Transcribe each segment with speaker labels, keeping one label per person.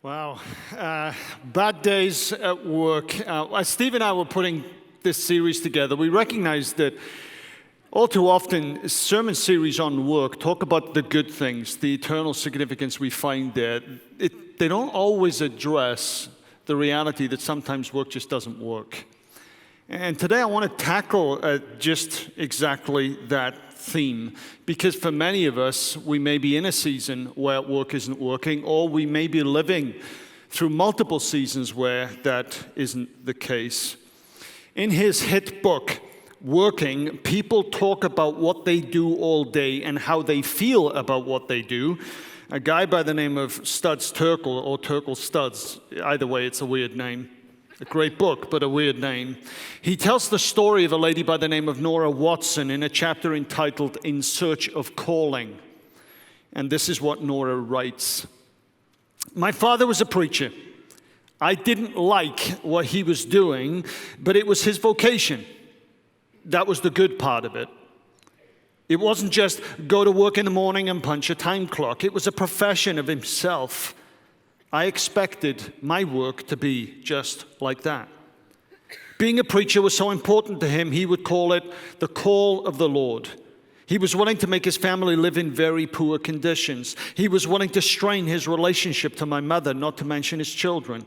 Speaker 1: Wow. Bad days at work. As Steve and I were putting this series together, we recognized that all too often sermon series on work talk about the good things, the eternal significance we find there. They don't always address the reality that sometimes work just doesn't work. And today I want to tackle just exactly that theme, because for many of us, we may be in a season where work isn't working, or we may be living through multiple seasons where that isn't the case. In his hit book, Working, people talk about what they do all day and how they feel about what they do. A guy by the name of Studs Terkel, or Terkel Studs, either way, it's a weird name. A great book, but a weird name. He tells the story of a lady by the name of Nora Watson in a chapter entitled In Search of Calling. And this is what Nora writes. My father was a preacher. I didn't like what he was doing, but it was his vocation. That was the good part of it. It wasn't just go to work in the morning and punch a time clock. It was a profession of himself. I expected my work to be just like that. Being a preacher was so important to him, he would call it the call of the Lord. He was willing to make his family live in very poor conditions. He was willing to strain his relationship to my mother, not to mention his children.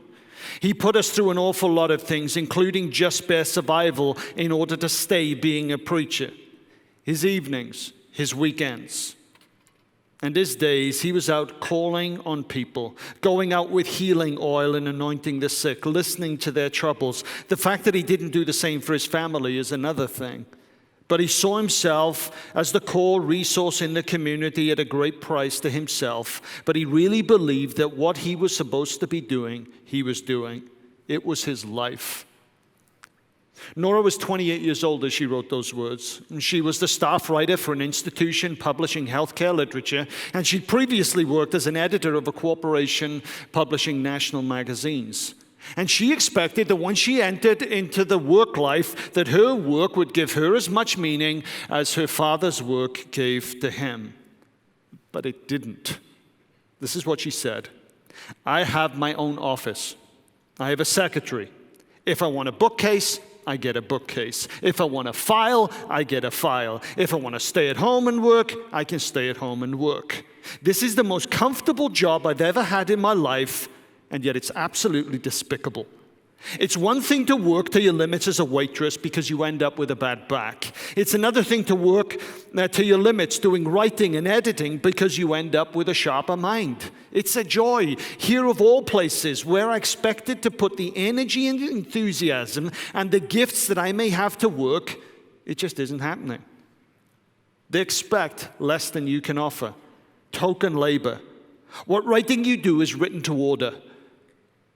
Speaker 1: He put us through an awful lot of things, including just bare survival in order to stay being a preacher. His evenings, his weekends, and his days, he was out calling on people, going out with healing oil and anointing the sick, listening to their troubles. The fact that he didn't do the same for his family is another thing. But he saw himself as the core resource in the community at a great price to himself. But he really believed that what he was supposed to be doing, he was doing. It was his life. Nora was 28 years old as she wrote those words. She was the staff writer for an institution publishing healthcare literature, and she'd previously worked as an editor of a corporation publishing national magazines. And she expected that when she entered into the work life, that her work would give her as much meaning as her father's work gave to him. But it didn't. This is what she said. I have my own office. I have a secretary. If I want a bookcase, I get a bookcase. If I want a file, I get a file. If I want to stay at home and work, I can stay at home and work. This is the most comfortable job I've ever had in my life, and yet it's absolutely despicable. It's one thing to work to your limits as a waitress because you end up with a bad back. It's another thing to work to your limits doing writing and editing because you end up with a sharper mind. It's a joy, here of all places, where I expected to put the energy and enthusiasm and the gifts that I may have to work. It just isn't happening. They expect less than you can offer. Token labor. What writing you do is written to order.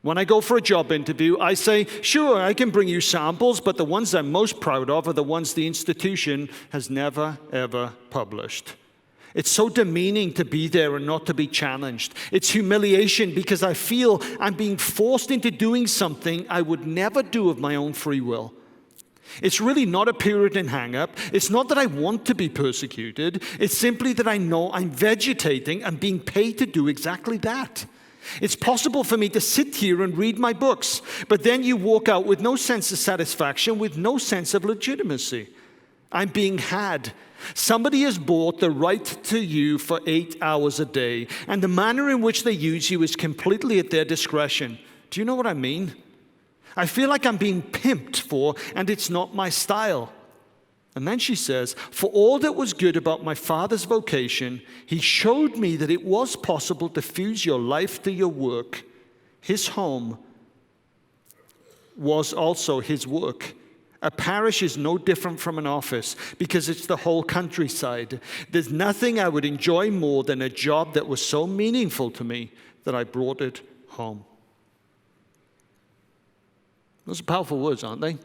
Speaker 1: When I go for a job interview, I say, sure, I can bring you samples, but the ones I'm most proud of are the ones the institution has never, ever published. It's so demeaning to be there and not to be challenged. It's humiliation because I feel I'm being forced into doing something I would never do of my own free will. It's really not a Puritan hang-up. It's not that I want to be persecuted. It's simply that I know I'm vegetating and being paid to do exactly that. It's possible for me to sit here and read my books, but then you walk out with no sense of satisfaction, with no sense of legitimacy. I'm being had. Somebody has bought the right to you for 8 hours a day, and the manner in which they use you is completely at their discretion. Do you know what I mean? I feel like I'm being pimped for, and it's not my style. And then she says, for all that was good about my father's vocation, he showed me that it was possible to fuse your life to your work. His home was also his work. A parish is no different from an office because it's the whole countryside. There's nothing I would enjoy more than a job that was so meaningful to me that I brought it home. Those are powerful words, aren't they?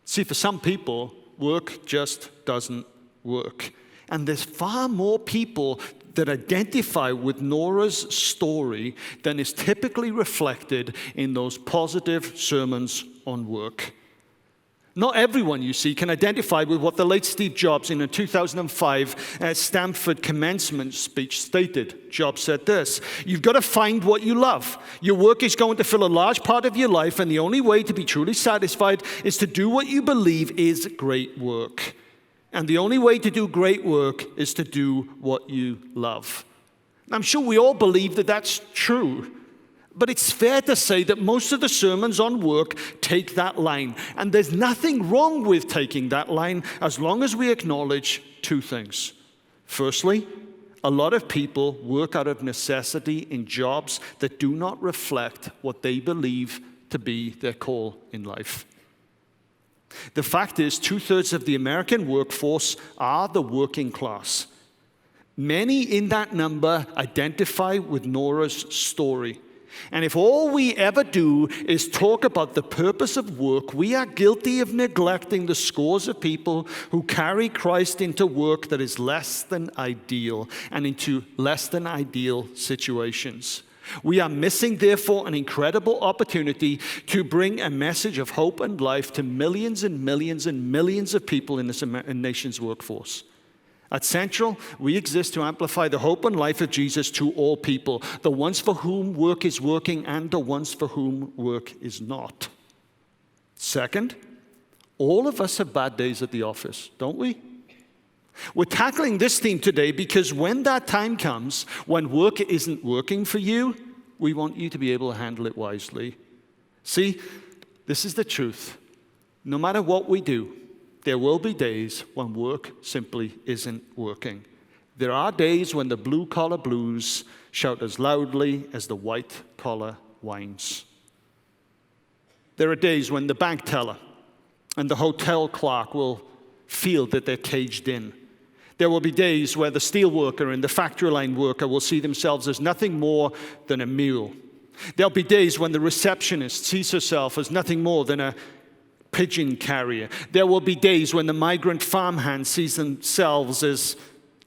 Speaker 1: See, for some people, work just doesn't work. And there's far more people that identify with Nora's story than is typically reflected in those positive sermons on work. Not everyone, you see, can identify with what the late Steve Jobs in a 2005 Stanford commencement speech stated. Jobs said this: "You've got to find what you love. Your work is going to fill a large part of your life, and the only way to be truly satisfied is to do what you believe is great work. And the only way to do great work is to do what you love." I'm sure we all believe that that's true. But it's fair to say that most of the sermons on work take that line. And there's nothing wrong with taking that line as long as we acknowledge two things. Firstly, a lot of people work out of necessity in jobs that do not reflect what they believe to be their call in life. The fact is, 2/3 of the American workforce are the working class. Many in that number identify with Nora's story. And if all we ever do is talk about the purpose of work, we are guilty of neglecting the scores of people who carry Christ into work that is less than ideal and into less than ideal situations. We are missing, therefore, an incredible opportunity to bring a message of hope and life to millions and millions and millions of people in this nation's workforce. At Central, we exist to amplify the hope and life of Jesus to all people, the ones for whom work is working and the ones for whom work is not. Second, all of us have bad days at the office, don't we? We're tackling this theme today because when that time comes, when work isn't working for you, we want you to be able to handle it wisely. See, this is the truth. No matter what we do, there will be days when work simply isn't working. There are days when the blue-collar blues shout as loudly as the white-collar whines. There are days when the bank teller and the hotel clerk will feel that they're caged in. There will be days where the steel worker and the factory line worker will see themselves as nothing more than a mule. There'll be days when the receptionist sees herself as nothing more than a pigeon carrier. There will be days when the migrant farmhand sees themselves as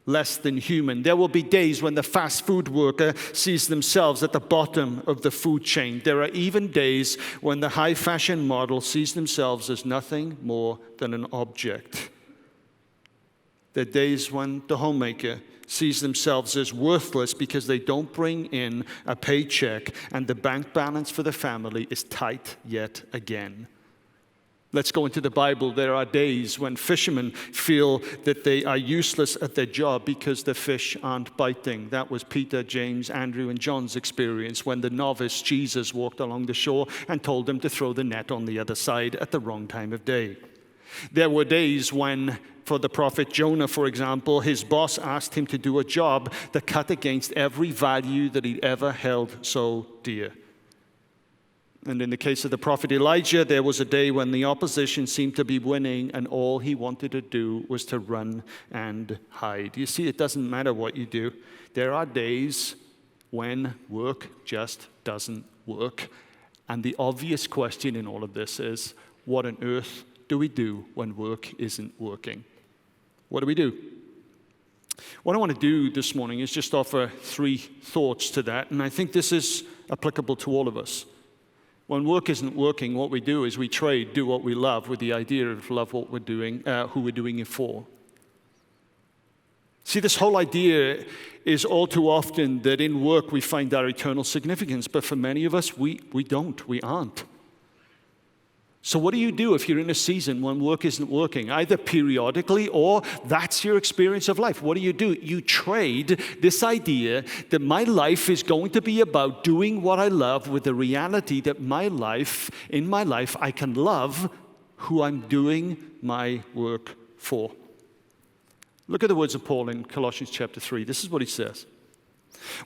Speaker 1: less than human. There will be days when the fast food worker sees themselves at the bottom of the food chain. There are even days when the high fashion model sees themselves as nothing more than an object. There are days when the homemaker sees themselves as worthless because they don't bring in a paycheck and the bank balance for the family is tight yet again. Let's go into the Bible. There are days when fishermen feel that they are useless at their job because the fish aren't biting. That was Peter, James, Andrew, and John's experience when the novice Jesus walked along the shore and told them to throw the net on the other side at the wrong time of day. There were days when, for the prophet Jonah, for example, his boss asked him to do a job that cut against every value that he'd ever held so dear. And in the case of the prophet Elijah, there was a day when the opposition seemed to be winning and all he wanted to do was to run and hide. You see, it doesn't matter what you do. There are days when work just doesn't work. And the obvious question in all of this is, what on earth do we do when work isn't working? What do we do? What I want to do this morning is just offer 3 thoughts to that, and I think this is applicable to all of us. When work isn't working, what we do is we trade do what we love with the idea of love what we're doing, who we're doing it for. See, this whole idea is all too often that in work we find our eternal significance, but for many of us, we don't, we aren't. So what do you do if you're in a season when work isn't working, either periodically or that's your experience of life? What do? You trade this idea that my life is going to be about doing what I love with the reality that in my life, I can love who I'm doing my work for. Look at the words of Paul in Colossians chapter 3. This is what he says.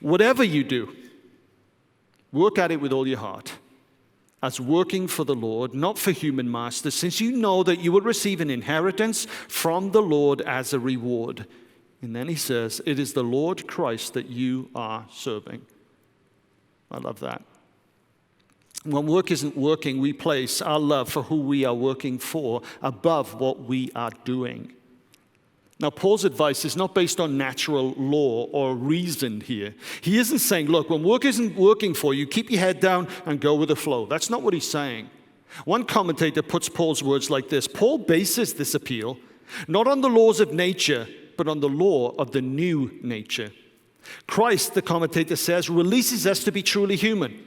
Speaker 1: Whatever you do, work at it with all your heart, as working for the Lord, not for human masters, since you know that you will receive an inheritance from the Lord as a reward. And then he says, it is the Lord Christ that you are serving. I love that. When work isn't working, we place our love for who we are working for above what we are doing. Now, Paul's advice is not based on natural law or reason here. He isn't saying, look, when work isn't working for you, keep your head down and go with the flow. That's not what he's saying. One commentator puts Paul's words like this: Paul bases this appeal not on the laws of nature, but on the law of the new nature. Christ, the commentator says, releases us to be truly human.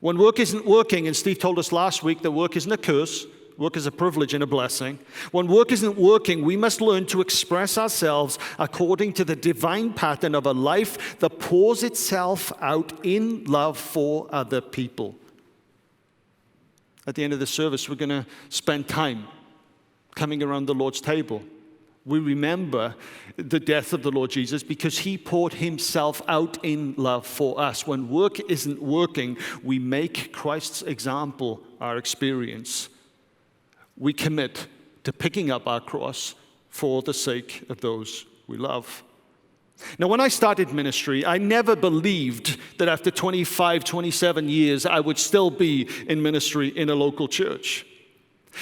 Speaker 1: When work isn't working, and Steve told us last week that work isn't a curse, work is a privilege and a blessing. When work isn't working, we must learn to express ourselves according to the divine pattern of a life that pours itself out in love for other people. At the end of the service, we're going to spend time coming around the Lord's table. We remember the death of the Lord Jesus because he poured himself out in love for us. When work isn't working, we make Christ's example our experience. We commit to picking up our cross for the sake of those we love. Now, when I started ministry, I never believed that after 25, 27 years, I would still be in ministry in a local church.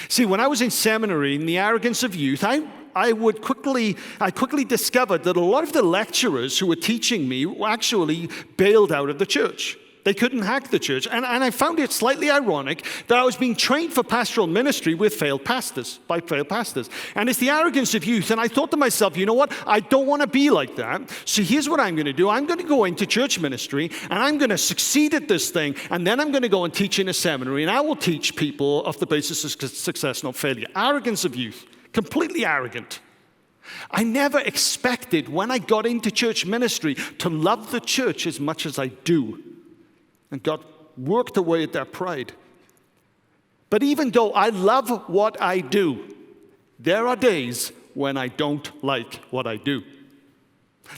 Speaker 1: See, when I was in seminary, in the arrogance of youth, I quickly discovered that a lot of the lecturers who were teaching me actually bailed out of the church. They couldn't hack the church. And I found it slightly ironic that I was being trained for pastoral ministry by failed pastors. And it's the arrogance of youth. And I thought to myself, you know what? I don't want to be like that. So here's what I'm going to do. I'm going to go into church ministry, and I'm going to succeed at this thing. And then I'm going to go and teach in a seminary, and I will teach people off the basis of success, not failure. Arrogance of youth. Completely arrogant. I never expected when I got into church ministry to love the church as much as I do. And God worked away at that pride. But even though I love what I do, there are days when I don't like what I do.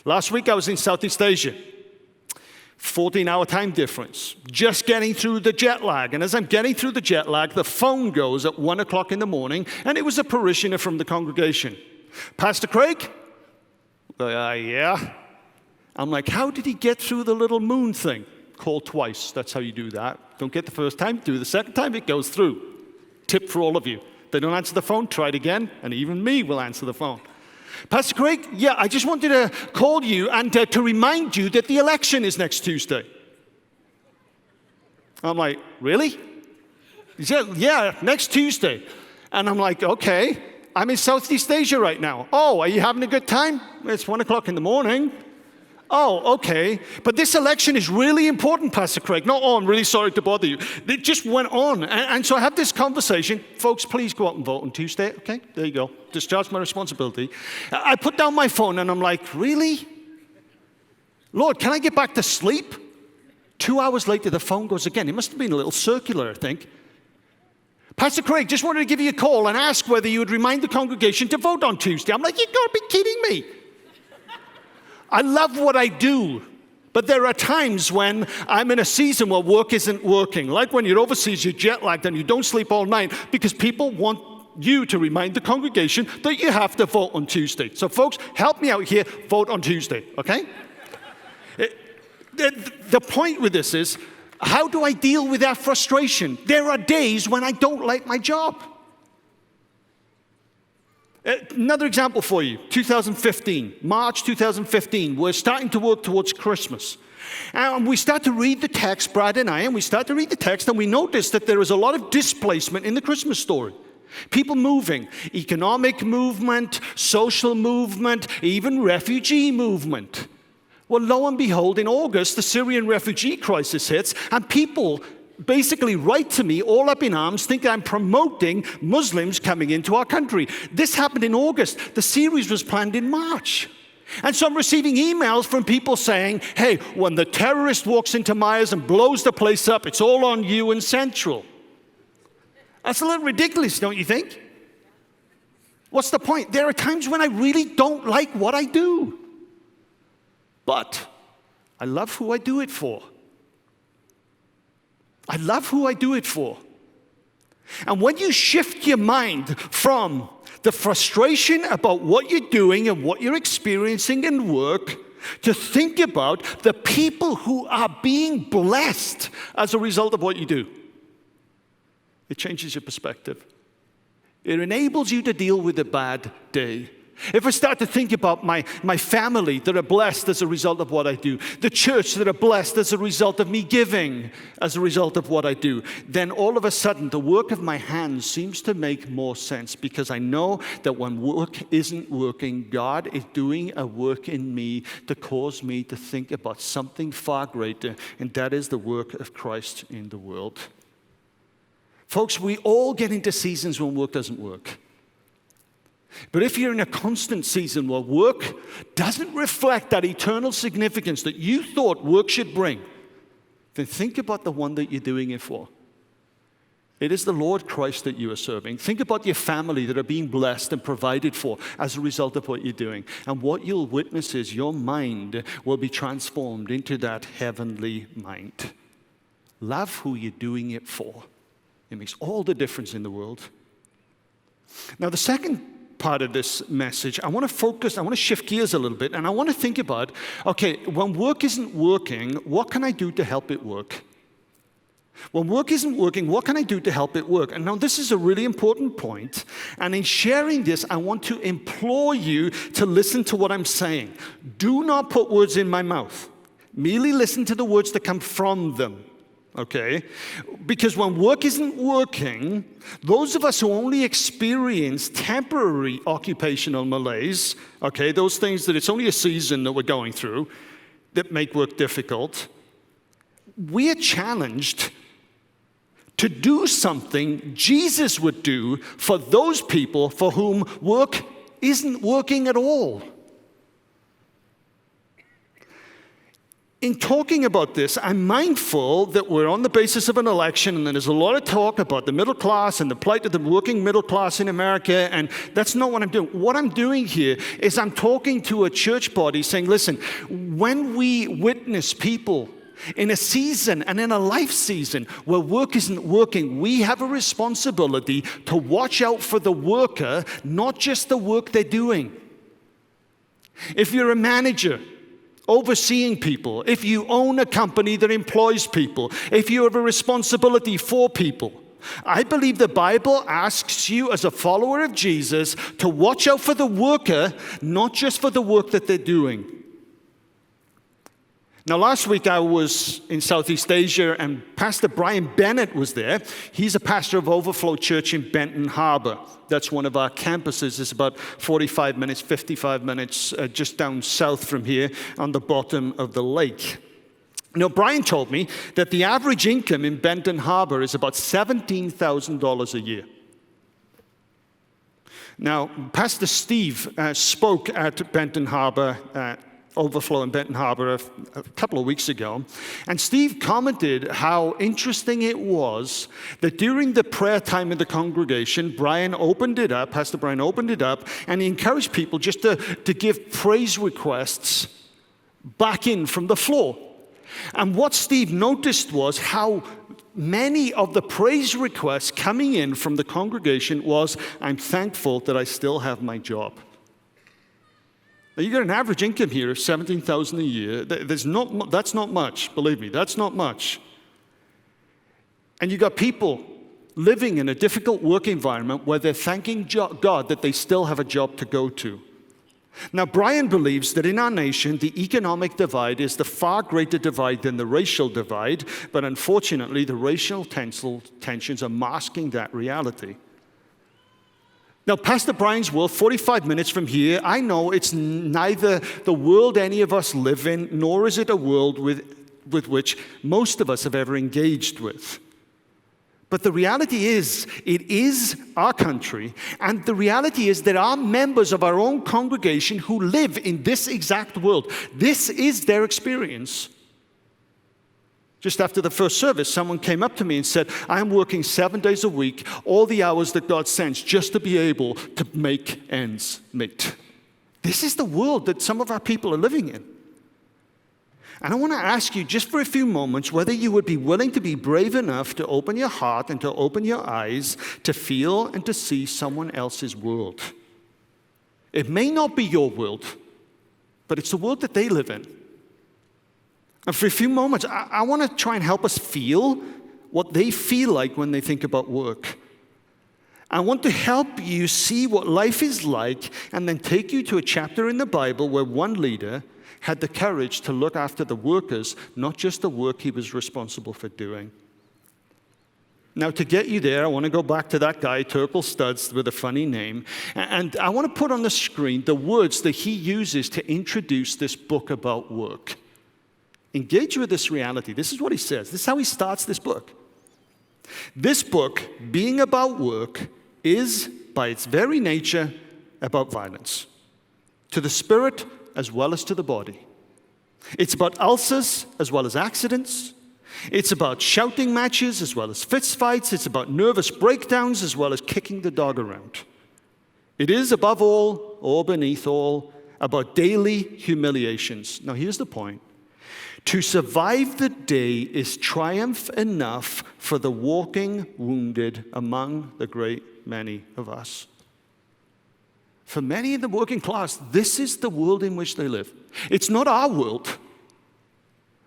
Speaker 1: Last week I was in Southeast Asia. 14-hour time difference. Just getting through the jet lag. And as I'm getting through the jet lag, the phone goes at 1 o'clock in the morning, and it was a parishioner from the congregation. Pastor Craig? Yeah. I'm like, how did he get through the little moon thing? Call twice. That's how you do that. Don't get the first time, do the second time, it goes through. Tip for all of you. They don't answer the phone, try it again, and even me will answer the phone. Pastor Craig, yeah, I just wanted to call you and to remind you that the election is next Tuesday. I'm like, really? He said, yeah, next Tuesday. And I'm like, okay, I'm in Southeast Asia right now. Oh, are you having a good time? It's 1 o'clock in the morning. Oh, okay. But this election is really important, Pastor Craig. No, I'm really sorry to bother you. It just went on. And so I have this conversation. Folks, please go out and vote on Tuesday. Okay, there you go. Discharge my responsibility. I put down my phone and I'm like, really? Lord, can I get back to sleep? 2 hours later, the phone goes again. It must have been a little circular, I think. Pastor Craig, just wanted to give you a call and ask whether you would remind the congregation to vote on Tuesday. I'm like, you got to be kidding me. I love what I do, but there are times when I'm in a season where work isn't working. Like when you're overseas, you're jet lagged and you don't sleep all night because people want you to remind the congregation that you have to vote on Tuesday. So folks, help me out here, vote on Tuesday, okay? The point with this is, how do I deal with that frustration? There are days when I don't like my job. Another example for you, 2015, March 2015, we're starting to work towards Christmas. And we start to read the text, Brad and I, and we start to read the text, and we notice that there is a lot of displacement in the Christmas story. People moving, economic movement, social movement, even refugee movement. Well, lo and behold, in August, the Syrian refugee crisis hits, and people basically write to me all up in arms, think I'm promoting Muslims coming into our country. This happened in August. The series was planned in March. And so I'm receiving emails from people saying, hey, when the terrorist walks into Myers and blows the place up, it's all on you and Central. That's a little ridiculous, don't you think? What's the point? There are times when I really don't like what I do. But I love who I do it for. I love who I do it for. And when you shift your mind from the frustration about what you're doing and what you're experiencing in work to think about the people who are being blessed as a result of what you do, it changes your perspective. It enables you to deal with a bad day If I start to think about my family that are blessed as a result of what I do, the church that are blessed as a result of me giving as a result of what I do, then all of a sudden the work of my hands seems to make more sense, because I know that when work isn't working, God is doing a work in me to cause me to think about something far greater, and that is the work of Christ in the world. Folks, we all get into seasons when work doesn't work. But if you're in a constant season where work doesn't reflect that eternal significance that you thought work should bring, then think about the one that you're doing it for. It is the Lord Christ that you are serving. Think about your family that are being blessed and provided for as a result of what you're doing. And what you'll witness is your mind will be transformed into that heavenly mind. Love who you're doing it for. It makes all the difference in the world. Now, the second part of this message, I want to shift gears a little bit, and I want to think about, okay, when work isn't working, what can I do to help it work? When work isn't working, what can I do to help it work? And now this is a really important point, and in sharing this, I want to implore you to listen to what I'm saying. Do not put words in my mouth. Merely listen to the words that come from them. Okay? Because when work isn't working, those of us who only experience temporary occupational malaise, okay, those things that it's only a season that we're going through that make work difficult, we are challenged to do something Jesus would do for those people for whom work isn't working at all. In talking about this, I'm mindful that we're on the basis of an election, and there's a lot of talk about the middle class and the plight of the working middle class in America, and that's not what I'm doing. What I'm doing here is I'm talking to a church body saying, listen, when we witness people in a season and in a life season where work isn't working, we have a responsibility to watch out for the worker, not just the work they're doing. If you're a manager overseeing people, if you own a company that employs people, if you have a responsibility for people, I believe the Bible asks you as a follower of Jesus to watch out for the worker, not just for the work that they're doing. Now, last week I was in Southeast Asia, and Pastor Bennett was there. He's a pastor of Overflow Church in Benton Harbor. That's one of our campuses. It's about 45 minutes, 55 minutes just down south from here on the bottom of the lake. Now, Brian told me that the average income in Benton Harbor is about $17,000 a year. Now, Pastor Steve spoke at Benton Harbor Overflow in Benton Harbor a couple of weeks ago. And Steve commented how interesting it was that during the prayer time in the congregation, Pastor Brian opened it up, and he encouraged people just to give praise requests back in from the floor. And what Steve noticed was how many of the praise requests coming in from the congregation was, I'm thankful that I still have my job. Now, you got an average income here of $17,000 a year. That's not much, believe me, that's not much. And you got people living in a difficult work environment where they're thanking God that they still have a job to go to. Now, Brian believes that in our nation, the economic divide is the far greater divide than the racial divide, but unfortunately, the racial tensions are masking that reality. Now, Pastor Brian's world, 45 minutes from here, I know it's neither the world any of us live in, nor is it a world with which most of us have ever engaged with. But the reality is, it is our country, and the reality is there are members of our own congregation who live in this exact world. This is their experience. Just after the first service, someone came up to me and said, I'm working 7 days a week, all the hours that God sends, just to be able to make ends meet. This is the world that some of our people are living in. And I want to ask you just for a few moments whether you would be willing to be brave enough to open your heart and to open your eyes to feel and to see someone else's world. It may not be your world, but it's the world that they live in. And for a few moments, I want to try and help us feel what they feel like when they think about work. I want to help you see what life is like and then take you to a chapter in the Bible where one leader had the courage to look after the workers, not just the work he was responsible for doing. Now, to get you there, I want to go back to that guy, Turkle Studs, with a funny name. And I want to put on the screen the words that he uses to introduce this book about work. Engage with this reality. This is what he says. This is how he starts this book. This book, being about work, is, by its very nature, about violence, to the spirit as well as to the body. It's about ulcers as well as accidents. It's about shouting matches as well as fist fights. It's about nervous breakdowns as well as kicking the dog around. It is, above all, or beneath all, about daily humiliations. Now, here's the point. To survive the day is triumph enough for the walking wounded among the great many of us. For many in the working class, this is the world in which they live. It's not our world.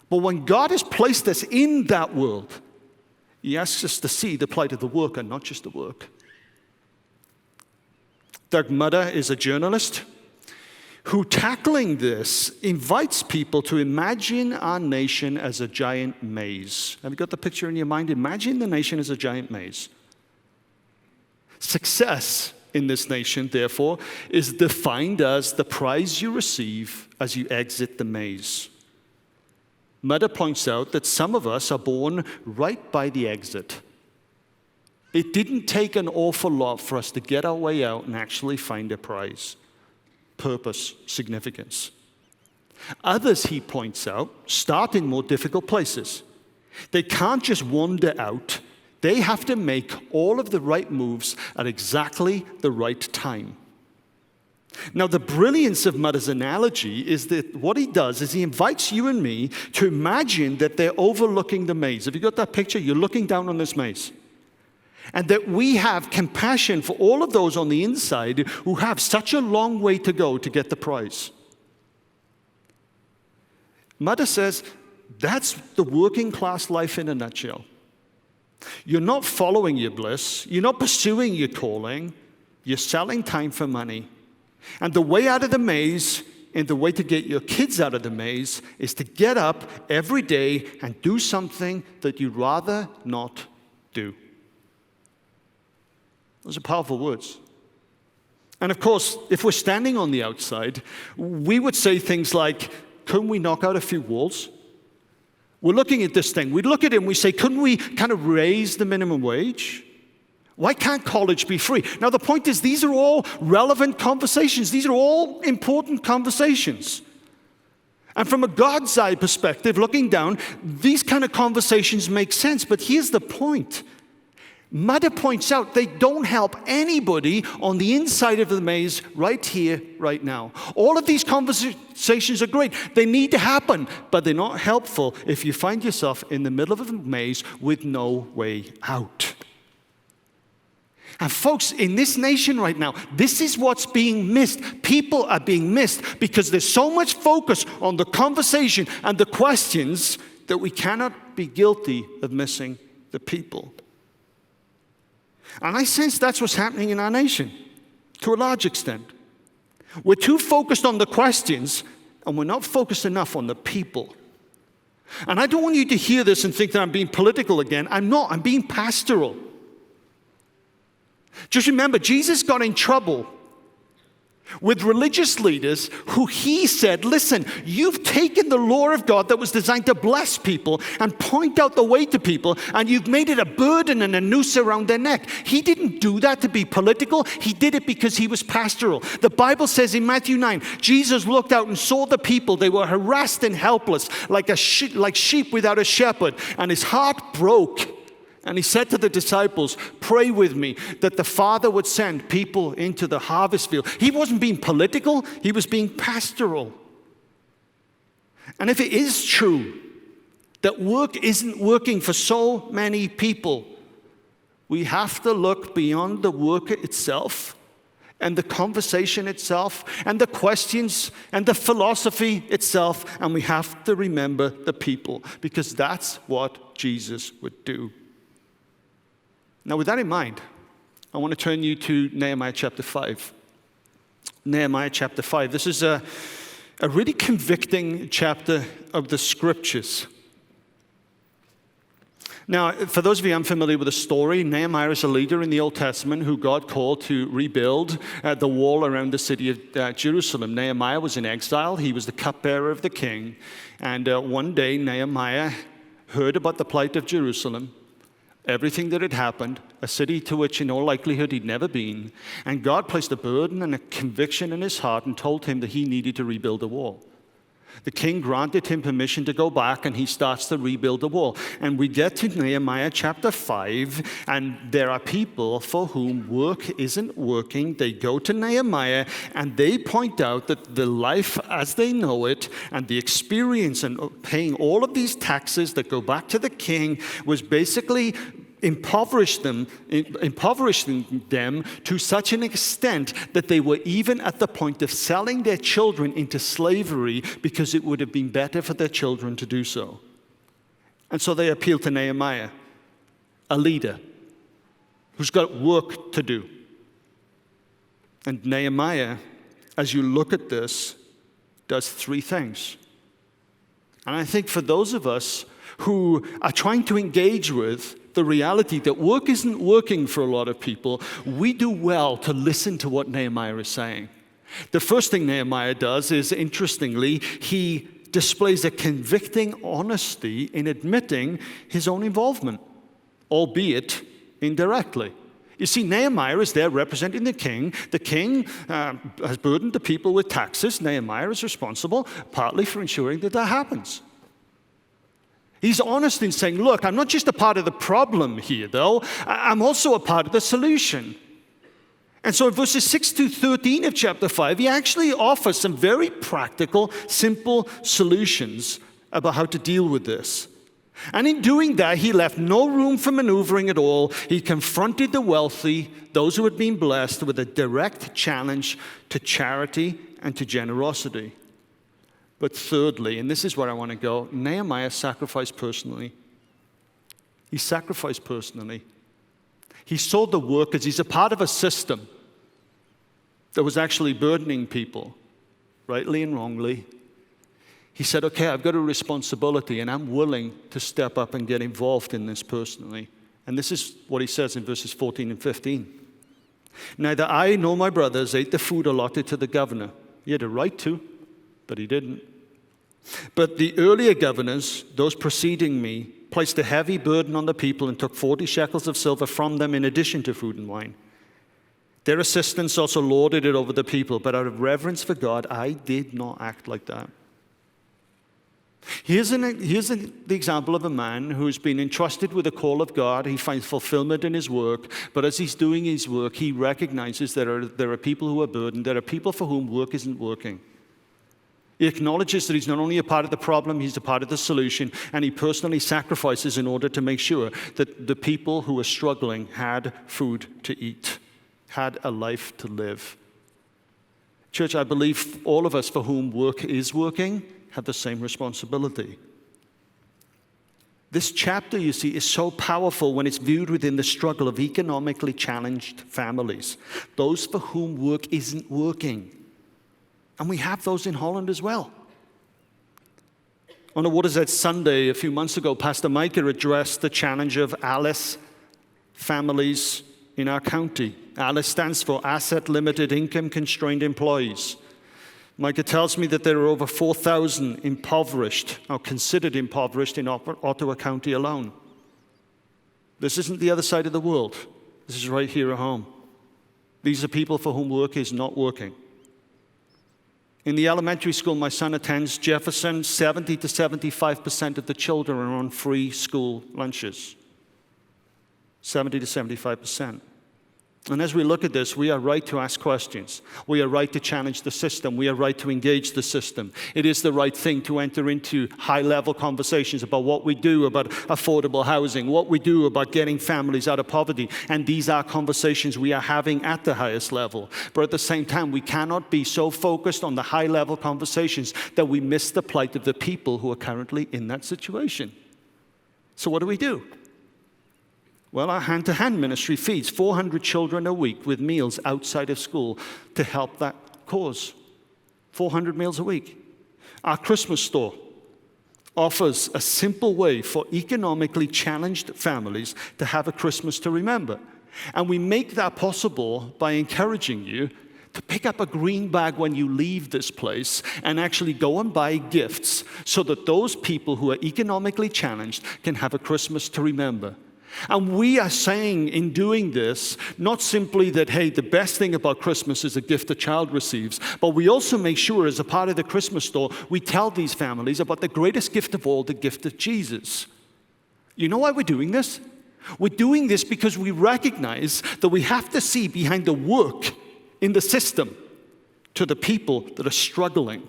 Speaker 1: But when God has placed us in that world, he asks us to see the plight of the worker, not just the work. Doug Mudder is a journalist who, tackling this, invites people to imagine our nation as a giant maze. Have you got the picture in your mind? Imagine the nation as a giant maze. Success in this nation, therefore, is defined as the prize you receive as you exit the maze. Mudder points out that some of us are born right by the exit. It didn't take an awful lot for us to get our way out and actually find a prize, purpose, significance. Others, he points out, start in more difficult places. They can't just wander out. They have to make all of the right moves at exactly the right time. Now, the brilliance of Mudder's analogy is that what he does is he invites you and me to imagine that they're overlooking the maze. Have you got that picture? You're looking down on this maze. And that we have compassion for all of those on the inside who have such a long way to go to get the prize. Mudder says that's the working class life in a nutshell. You're not following your bliss. You're not pursuing your calling. You're selling time for money. And the way out of the maze and the way to get your kids out of the maze is to get up every day and do something that you'd rather not do. Those are powerful words. And of course, if we're standing on the outside, we would say things like, couldn't we knock out a few walls? We're looking at this thing. We'd look at it and we say, couldn't we kind of raise the minimum wage? Why can't college be free? Now, the point is, these are all relevant conversations. These are all important conversations. And from a God's eye perspective, looking down, these kind of conversations make sense. But here's the point. Mudder points out they don't help anybody on the inside of the maze right here, right now. All of these conversations are great. They need to happen, but they're not helpful if you find yourself in the middle of a maze with no way out. And folks, in this nation right now, this is what's being missed. People are being missed because there's so much focus on the conversation and the questions that we cannot be guilty of missing the people. And I sense that's what's happening in our nation, to a large extent. We're too focused on the questions, and we're not focused enough on the people. And I don't want you to hear this and think that I'm being political again. I'm not. I'm being pastoral. Just remember, Jesus got in trouble with religious leaders who he said, listen, you've taken the law of God that was designed to bless people and point out the way to people, and you've made it a burden and a noose around their neck. He didn't do that to be political. He did it because he was pastoral. The Bible says in Matthew 9, Jesus looked out and saw the people. They were harassed and helpless, like sheep without a shepherd, and his heart broke. And he said to the disciples, pray with me that the Father would send people into the harvest field. He wasn't being political, he was being pastoral. And if it is true that work isn't working for so many people, we have to look beyond the work itself and the conversation itself and the questions and the philosophy itself, and we have to remember the people, because that's what Jesus would do. Now, with that in mind, I want to turn you to Nehemiah chapter 5. Nehemiah chapter 5. This is a really convicting chapter of the scriptures. Now, for those of you unfamiliar with the story, Nehemiah is a leader in the Old Testament who God called to rebuild the wall around the city of Jerusalem. Nehemiah was in exile. He was the cupbearer of the king. And one day, Nehemiah heard about the plight of Jerusalem, everything that had happened, a city to which in all likelihood he'd never been. And God placed a burden and a conviction in his heart and told him that he needed to rebuild the wall. The king granted him permission to go back, and he starts to rebuild the wall. And we get to Nehemiah chapter 5, and there are people for whom work isn't working. They go to Nehemiah, and they point out that the life as they know it and the experience and paying all of these taxes that go back to the king was basically impoverishing them to such an extent that they were even at the point of selling their children into slavery because it would have been better for their children to do so. And so they appeal to Nehemiah, a leader who's got work to do. And Nehemiah, as you look at this, does three things. And I think for those of us who are trying to engage with the reality that work isn't working for a lot of people, we do well to listen to what Nehemiah is saying. The first thing Nehemiah does is, interestingly, he displays a convicting honesty in admitting his own involvement, albeit indirectly. You see, Nehemiah is there representing the king. The king has burdened the people with taxes. Nehemiah is responsible partly for ensuring that happens. He's honest in saying, look, I'm not just a part of the problem here, though. I'm also a part of the solution. And so in verses 6 to 13 of chapter 5, he actually offers some very practical, simple solutions about how to deal with this. And in doing that, he left no room for maneuvering at all. He confronted the wealthy, those who had been blessed, with a direct challenge to charity and to generosity. But thirdly, and this is where I want to go, Nehemiah sacrificed personally. He sacrificed personally. He saw the work as he's a part of a system that was actually burdening people, rightly and wrongly. He said, okay, I've got a responsibility, and I'm willing to step up and get involved in this personally. And this is what he says in verses 14 and 15. Neither I nor my brothers ate the food allotted to the governor. He had a right to, but he didn't. But the earlier governors, those preceding me, placed a heavy burden on the people and took 40 shekels of silver from them in addition to food and wine. Their assistants also lorded it over the people, but out of reverence for God, I did not act like that. Here's the example of a man who's been entrusted with the call of God. He finds fulfillment in his work, but as he's doing his work, he recognizes that there are people who are burdened. There are people for whom work isn't working. He acknowledges that he's not only a part of the problem, he's a part of the solution, and he personally sacrifices in order to make sure that the people who are struggling had food to eat, had a life to live. Church, I believe all of us for whom work is working have the same responsibility. This chapter, you see, is so powerful when it's viewed within the struggle of economically challenged families, those for whom work isn't working. And we have those in Holland as well. On a What Is That Sunday a few months ago, Pastor Micah addressed the challenge of ALICE families in our county. ALICE stands for Asset Limited Income Constrained Employees. Micah tells me that there are over 4,000 impoverished, or considered impoverished, in Ottawa County alone. This isn't the other side of the world. This is right here at home. These are people for whom work is not working. In the elementary school my son attends, Jefferson, 70 to 75% of the children are on free school lunches. 70 to 75%. And as we look at this, we are right to ask questions. We are right to challenge the system. We are right to engage the system. It is the right thing to enter into high-level conversations about what we do about affordable housing, what we do about getting families out of poverty. And these are conversations we are having at the highest level. But at the same time, we cannot be so focused on the high-level conversations that we miss the plight of the people who are currently in that situation. So what do we do? Well, our hand-to-hand ministry feeds 400 children a week with meals outside of school to help that cause. 400 meals a week. Our Christmas store offers a simple way for economically challenged families to have a Christmas to remember. And we make that possible by encouraging you to pick up a green bag when you leave this place and actually go and buy gifts so that those people who are economically challenged can have a Christmas to remember. And we are saying in doing this, not simply that, hey, the best thing about Christmas is a gift a child receives, but we also make sure as a part of the Christmas store, we tell these families about the greatest gift of all, the gift of Jesus. You know why we're doing this? We're doing this because we recognize that we have to see behind the work in the system to the people that are struggling,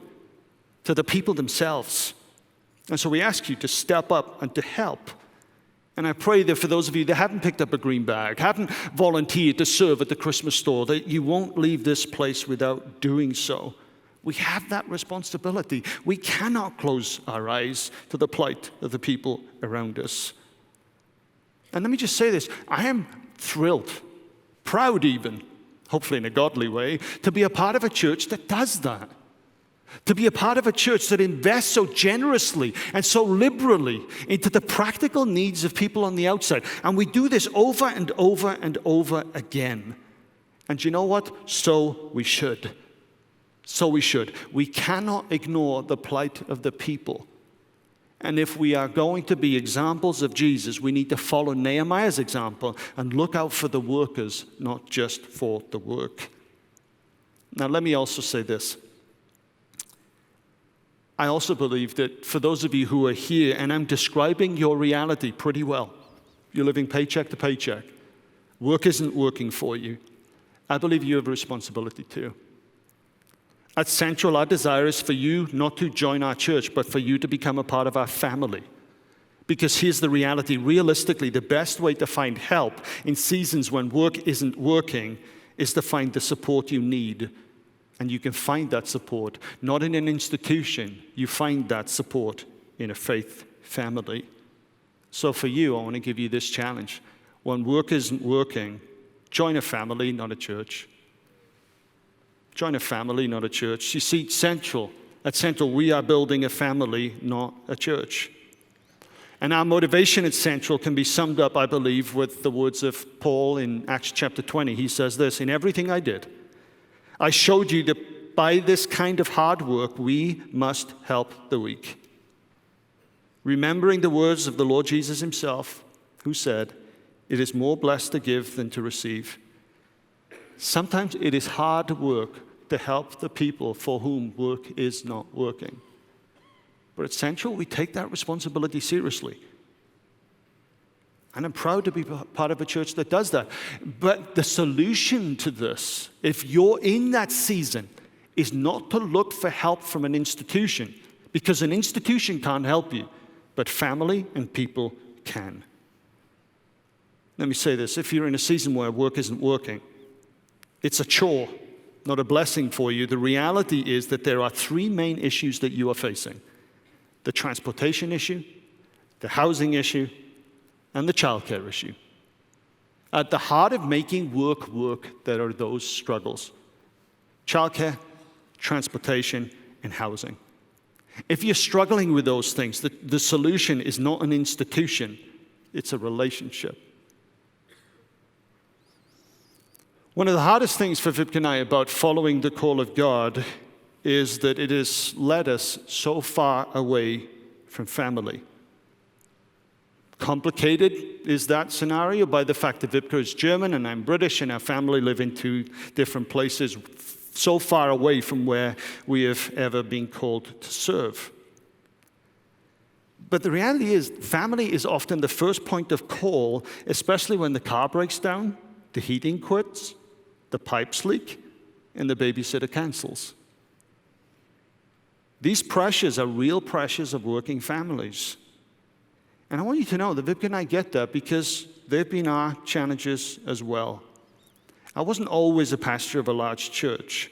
Speaker 1: to the people themselves. And so we ask you to step up and to help. And I pray that for those of you that haven't picked up a green bag, haven't volunteered to serve at the Christmas store, that you won't leave this place without doing so. We have that responsibility. We cannot close our eyes to the plight of the people around us. And let me just say this, I am thrilled, proud even, hopefully in a godly way, to be a part of a church that does that. To be a part of a church that invests so generously and so liberally into the practical needs of people on the outside. And we do this over and over and over again. And you know what? So we should. So we should. We cannot ignore the plight of the people. And if we are going to be examples of Jesus, we need to follow Nehemiah's example and look out for the workers, not just for the work. Now, let me also say this. I also believe that for those of you who are here, and I'm describing your reality pretty well, you're living paycheck to paycheck, work isn't working for you, I believe you have a responsibility too. At Central, our desire is for you not to join our church, but for you to become a part of our family. Because here's the reality. Realistically, the best way to find help in seasons when work isn't working is to find the support you need. And you can find that support not in an institution. You find that support in a faith family. So for you, I want to give you this challenge. When work isn't working, join a family, not a church. Join a family, not a church. You see, at Central, we are building a family, not a church. And our motivation at Central can be summed up, I believe, with the words of Paul in Acts chapter 20. He says this, "In everything I did, I showed you that by this kind of hard work, we must help the weak. Remembering the words of the Lord Jesus himself, who said, 'It is more blessed to give than to receive.'" Sometimes it is hard work to help the people for whom work is not working. But at Central, we take that responsibility seriously. And I'm proud to be part of a church that does that. But the solution to this, if you're in that season, is not to look for help from an institution, because an institution can't help you, but family and people can. Let me say this, if you're in a season where work isn't working, it's a chore, not a blessing for you. The reality is that there are three main issues that you are facing: the transportation issue, the housing issue, and the childcare issue. At the heart of making work work, there are those struggles: childcare, transportation, and housing. If you're struggling with those things, the solution is not an institution, it's a relationship. One of the hardest things for Vipka and I about following the call of God is that it has led us so far away from family. Complicated is that scenario by the fact that Vipka is German and I'm British and our family live in two different places so far away from where we have ever been called to serve. But the reality is, family is often the first point of call, especially when the car breaks down, the heating quits, the pipes leak, and the babysitter cancels. These pressures are real pressures of working families. And I want you to know that Vipka and I get that because they've been our challenges as well. I wasn't always a pastor of a large church.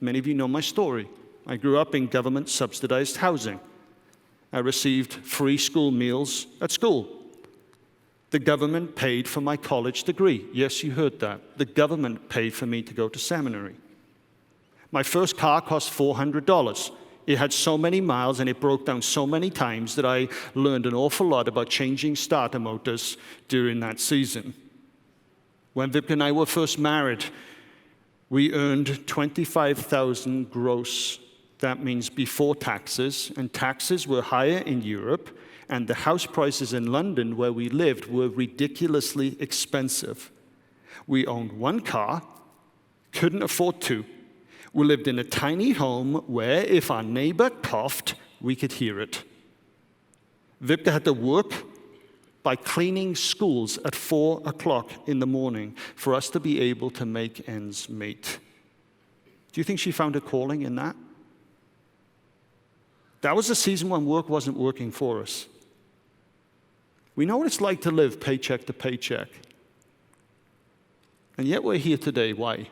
Speaker 1: Many of you know my story. I grew up in government-subsidized housing. I received free school meals at school. The government paid for my college degree. Yes, you heard that. The government paid for me to go to seminary. My first car cost $400. It had so many miles and it broke down so many times that I learned an awful lot about changing starter motors during that season. When Vipka and I were first married, we earned $25,000 gross. That means before taxes, and taxes were higher in Europe, and the house prices in London where we lived were ridiculously expensive. We owned one car, couldn't afford two. We lived in a tiny home where if our neighbor coughed, we could hear it. Vipka had to work by cleaning schools at 4 o'clock in the morning for us to be able to make ends meet. Do you think she found a calling in that? That was a season when work wasn't working for us. We know what it's like to live paycheck to paycheck. And yet we're here today. Why?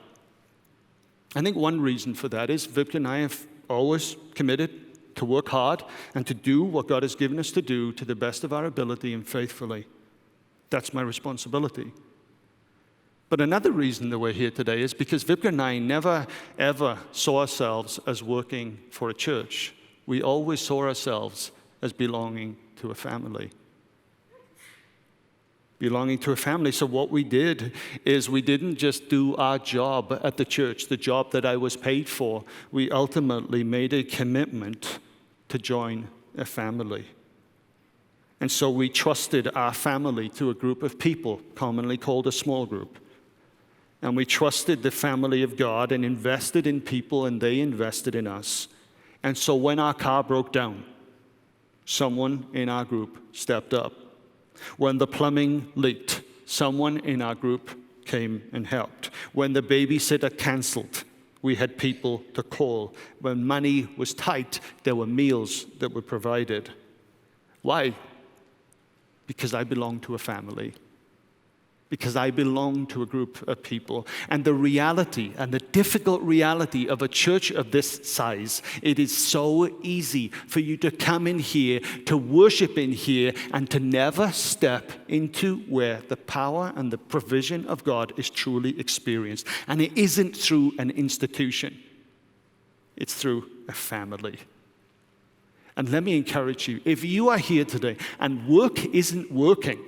Speaker 1: I think one reason for that is Vipka and I have always committed to work hard and to do what God has given us to do to the best of our ability and faithfully. That's my responsibility. But another reason that we're here today is because Vipka and I never, ever saw ourselves as working for a church. We always saw ourselves as belonging to a family. Belonging to a family. So what we did is we didn't just do our job at the church, the job that I was paid for. We ultimately made a commitment to join a family. And so we trusted our family to a group of people, commonly called a small group. And we trusted the family of God and invested in people, and they invested in us. And so when our car broke down, someone in our group stepped up. When the plumbing leaked, someone in our group came and helped. When the babysitter canceled, we had people to call. When money was tight, there were meals that were provided. Why? Because I belong to a family. Because I belong to a group of people. And the reality, and the difficult reality of a church of this size, it is so easy for you to come in here, to worship in here, and to never step into where the power and the provision of God is truly experienced. And it isn't through an institution. It's through a family. And let me encourage you, if you are here today and work isn't working,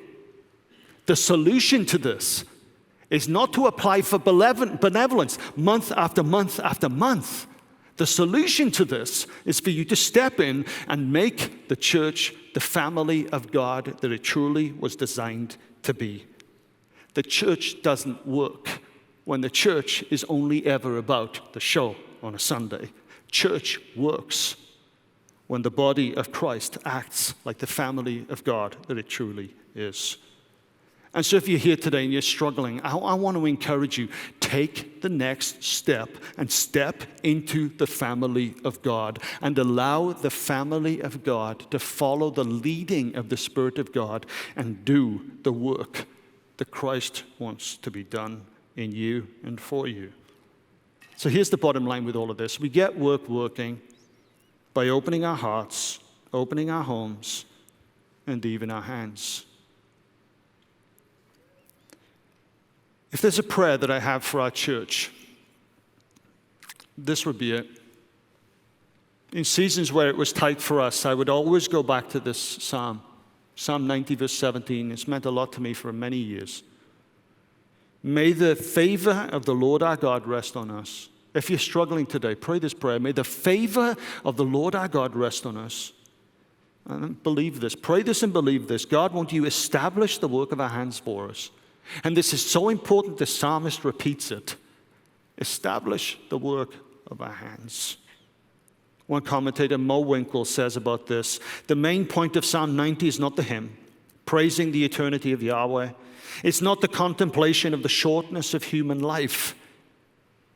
Speaker 1: the solution to this is not to apply for benevolence month after month after month. The solution to this is for you to step in and make the church the family of God that it truly was designed to be. The church doesn't work when the church is only ever about the show on a Sunday. Church works when the body of Christ acts like the family of God that it truly is. And so if you're here today and you're struggling, I want to encourage you, take the next step and step into the family of God and allow the family of God to follow the leading of the Spirit of God and do the work that Christ wants to be done in you and for you. So here's the bottom line with all of this. We get work working by opening our hearts, opening our homes, and even our hands. If there's a prayer that I have for our church, this would be it. In seasons where it was tight for us, I would always go back to this psalm, Psalm 90, verse 17. It's meant a lot to me for many years. May the favor of the Lord our God rest on us. If you're struggling today, pray this prayer. May the favor of the Lord our God rest on us. And believe this. Pray this and believe this. God, won't you establish the work of our hands for us? And this is so important, the psalmist repeats it. Establish the work of our hands. One commentator, Mo Winkle, says about this, the main point of Psalm 90 is not the hymn, praising the eternity of Yahweh. It's not the contemplation of the shortness of human life,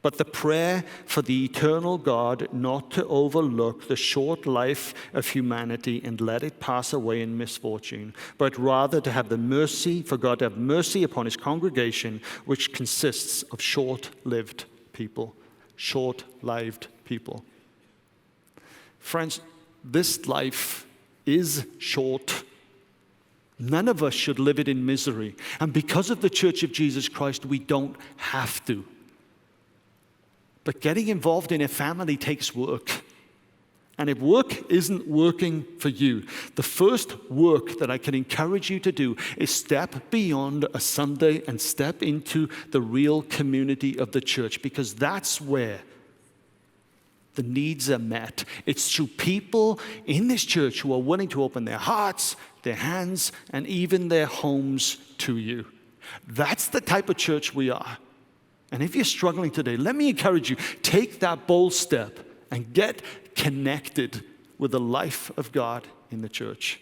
Speaker 1: but the prayer for the eternal God not to overlook the short life of humanity and let it pass away in misfortune, but rather to have the mercy, for God to have mercy upon his congregation, which consists of short-lived people. Short-lived people. Friends, this life is short. None of us should live it in misery. And because of the Church of Jesus Christ, we don't have to. But getting involved in a family takes work. And if work isn't working for you, the first work that I can encourage you to do is step beyond a Sunday and step into the real community of the church, because that's where the needs are met. It's through people in this church who are willing to open their hearts, their hands, and even their homes to you. That's the type of church we are. And if you're struggling today, let me encourage you, take that bold step and get connected with the life of God in the church.